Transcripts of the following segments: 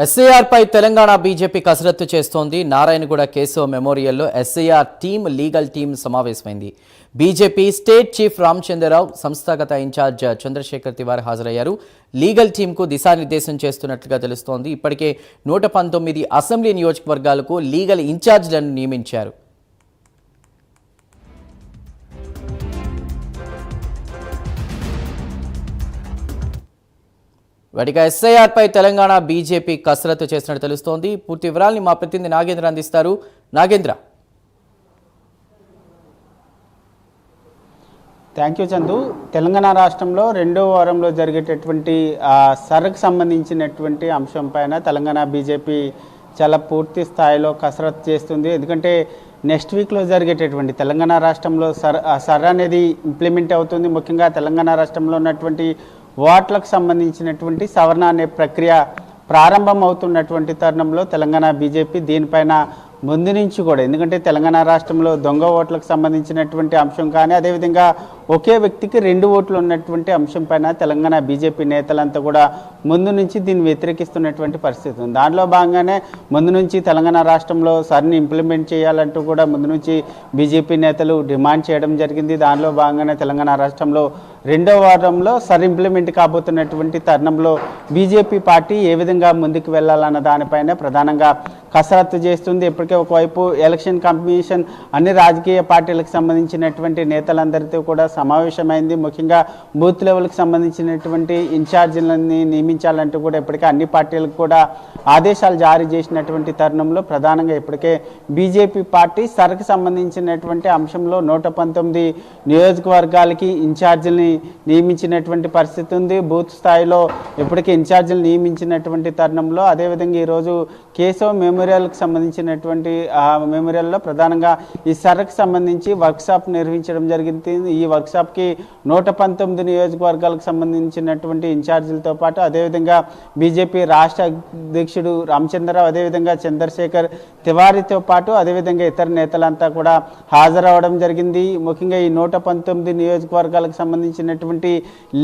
SIR పై Telangana BJP కసరత్తు చేస్తోంది. నారాయణగూడ కేశవ మెమోరియల్లో ఎస్ఐఆర్ టీమ్ లీగల్ టీమ్ సమావేశమైంది. బీజేపీ స్టేట్ చీఫ్ రామచంద్రరావు, సంస్థాగత ఇన్ఛార్జ్ చంద్రశేఖర్ తివారీ హాజరయ్యారు. లీగల్ టీంకు దిశానిర్దేశం చేస్తున్నట్లుగా తెలుస్తోంది. ఇప్పటికే 119 అసెంబ్లీ నియోజకవర్గాలకు లీగల్ ఇన్ఛార్జ్లను నియమించారు. వాటిగా ఎస్ఐఆర్ పై తెలంగాణ బీజేపీ కసరత్తు చేసినట్టు తెలుస్తోంది. పూర్తి వివరాలని మా ప్రతినిధి నాగేంద్ర అందిస్తారు. నాగేంద్ర. Thank you Chandu. తెలంగాణ రాష్ట్రంలో రెండో వారంలో జరిగేటటువంటి సరకు సంబంధించినటువంటి అంశం పైన తెలంగాణ బీజేపీ చాలా పూర్తి స్థాయిలో కసరత్తు చేస్తుంది. ఎందుకంటే నెక్స్ట్ వీక్లో జరిగేటటువంటి తెలంగాణ రాష్ట్రంలో సర్ అనేది ఇంప్లిమెంట్ అవుతుంది. ముఖ్యంగా తెలంగాణ రాష్ట్రంలో ఉన్నటువంటి ఓట్లకు సంబంధించినటువంటి సవరణ అనే ప్రక్రియ ప్రారంభం అవుతున్నటువంటి తరుణంలో తెలంగాణ బీజేపీ దీనిపైన ముందు నుంచి కూడా, ఎందుకంటే తెలంగాణ రాష్ట్రంలో దొంగ ఓట్లకు సంబంధించినటువంటి అంశం కానీ, అదేవిధంగా ఒకే వ్యక్తికి 2 ఓట్లు ఉన్నటువంటి అంశం పైన తెలంగాణ బీజేపీ నేతలంతా కూడా ముందు నుంచి దీన్ని వ్యతిరేకిస్తున్నటువంటి పరిస్థితి ఉంది. దాంట్లో భాగంగానే ముందు నుంచి తెలంగాణ రాష్ట్రంలో సర్ని ఇంప్లిమెంట్ చేయాలంటూ కూడా ముందు నుంచి బీజేపీ నేతలు డిమాండ్ చేయడం జరిగింది. దానిలో భాగంగానే తెలంగాణ రాష్ట్రంలో రెండో వారంలో సర్ ఇంప్లిమెంట్ కాబోతున్నటువంటి తరుణంలో బీజేపీ పార్టీ ఏ విధంగా ముందుకు వెళ్ళాలన్న దానిపైన ప్రధానంగా కసరత్తు చేస్తుంది. ఇప్పటికే ఒకవైపు ఎలక్షన్ కమిషన్ అన్ని రాజకీయ పార్టీలకు సంబంధించినటువంటి నేతలందరితో కూడా సమావేశమైంది. ముఖ్యంగా బూత్ లెవెల్కి సంబంధించినటువంటి ఇన్ఛార్జీలని నియమించాలంటూ కూడా ఇప్పటికే అన్ని పార్టీలకు కూడా ఆదేశాలు జారీ చేసినటువంటి తరుణంలో ప్రధానంగా ఇప్పటికే బీజేపీ పార్టీ సర్కు సంబంధించినటువంటి అంశంలో 119 నియోజకవర్గాలకి ఇన్ఛార్జీలని నియమించినటువంటి పరిస్థితి ఉంది. బూత్ స్థాయిలో ఇప్పటికే ఇన్ఛార్జీలు నియమించినటువంటి తరుణంలో అదేవిధంగా ఈరోజు కేశవ మెమోరియల్కి సంబంధించినటువంటి మెమోరియల్లో ప్రధానంగా ఈ సర్కు సంబంధించి వర్క్షాప్ నిర్వహించడం జరిగింది. ఈ వర్క్షాప్కి 119 నియోజకవర్గాలకు సంబంధించినటువంటి ఇన్ఛార్జీలతో పాటు అదేవిధంగా బీజేపీ రాష్ట్ర అధ్యక్షుడు రామచంద్రరావు, అదేవిధంగా చంద్రశేఖర్ తివారీతో పాటు అదేవిధంగా ఇతర నేతలంతా కూడా హాజరవడం జరిగింది. ముఖ్యంగా ఈ 119 నియోజకవర్గాలకు సంబంధించినటువంటి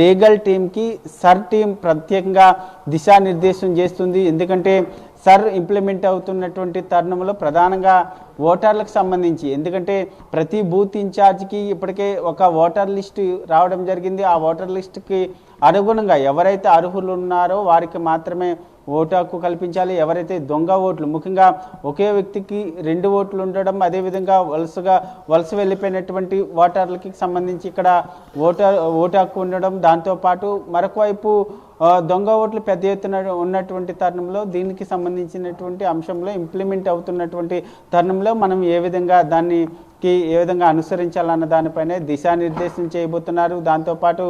లీగల్ టీంకి సర్ టీం ప్రత్యేకంగా దిశానిర్దేశం చేస్తుంది. ఎందుకంటే సర్ ఇంప్లిమెంట్ అవుతున్నటువంటి తరుణంలో ప్రధానంగా ఓటర్లకు సంబంధించి, ఎందుకంటే ప్రతి బూత్ ఇన్ఛార్జ్కి ఇప్పటికే ఒక ఓటర్ లిస్ట్ రావడం జరిగింది. ఆ ఓటర్ లిస్టుకి అనుగుణంగా ఎవరైతే అర్హులు ఉన్నారో వారికి మాత్రమే ఓటు హక్కు కల్పించాలి. ఎవరైతే దొంగ ఓట్లు, ముఖ్యంగా ఒకే వ్యక్తికి 2 ఓట్లు ఉండడం, అదేవిధంగా వలస వెళ్ళిపోయినటువంటి ఓటర్లకి సంబంధించి ఇక్కడ ఓటు హక్కు ఉండడం, దాంతోపాటు మరొక వైపు దొంగ ఓట్లు పెద్ద ఎత్తున ఉన్నటువంటి తరుణంలో దీనికి సంబంధించినటువంటి అంశంలో ఇంప్లిమెంట్ అవుతున్నటువంటి తరుణంలో మనం ఏ విధంగా ఏ విధంగా అనుసరించాలన్న దానిపైనే దిశానిర్దేశం చేయబోతున్నారు. దాంతోపాటు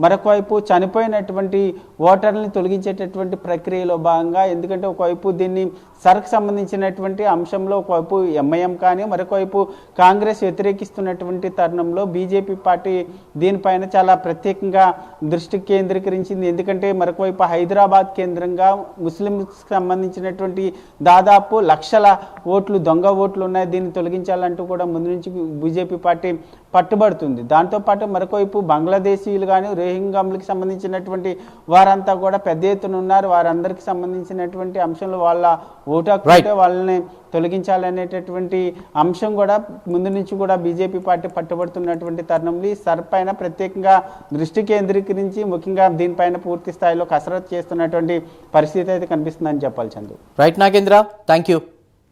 మరొక వైపు చనిపోయినటువంటి ఓటర్లని తొలగించేటటువంటి ప్రక్రియలో భాగంగా, ఎందుకంటే ఒకవైపు దీన్ని సర్కు సంబంధించినటువంటి అంశంలో ఒకవైపు ఎంఐఎం కానీ మరొక వైపు కాంగ్రెస్ వ్యతిరేకిస్తున్నటువంటి తరుణంలో బీజేపీ పార్టీ దీనిపైన చాలా ప్రత్యేకంగా దృష్టి కేంద్రీకరించింది. ఎందుకంటే మరొక వైపు హైదరాబాద్ కేంద్రంగా ముస్లింస్కి సంబంధించినటువంటి దాదాపు లక్షల ఓట్లు దొంగ ఓట్లు ఉన్నాయి. దీన్ని తొలగించాలంటూ కూడా ముందు నుంచి బీజేపీ పార్టీ పట్టుబడుతుంది. దాంతోపాటు మరొక వైపు బంగ్లాదేశీయులు కానీ రోహింగ్యాలకు సంబంధించినటువంటి వారంతా కూడా పెద్ద ఎత్తున ఉన్నారు. వారందరికి సంబంధించినటువంటి అంశంలో వాళ్ళ ఓటు హక్కు వాళ్ళని తొలగించాలనేటటువంటి అంశం కూడా ముందు నుంచి కూడా బీజేపీ పార్టీ పట్టుబడుతున్నటువంటి తరుణంలో ఈ సర్ పైన ప్రత్యేకంగా దృష్టి కేంద్రీకరించి ముఖ్యంగా దీనిపైన పూర్తి స్థాయిలో కసరత్తు చేస్తున్నటువంటి పరిస్థితి అయితే కనిపిస్తుందని చెప్పాలి Chandu. Right Nagendra, thank you.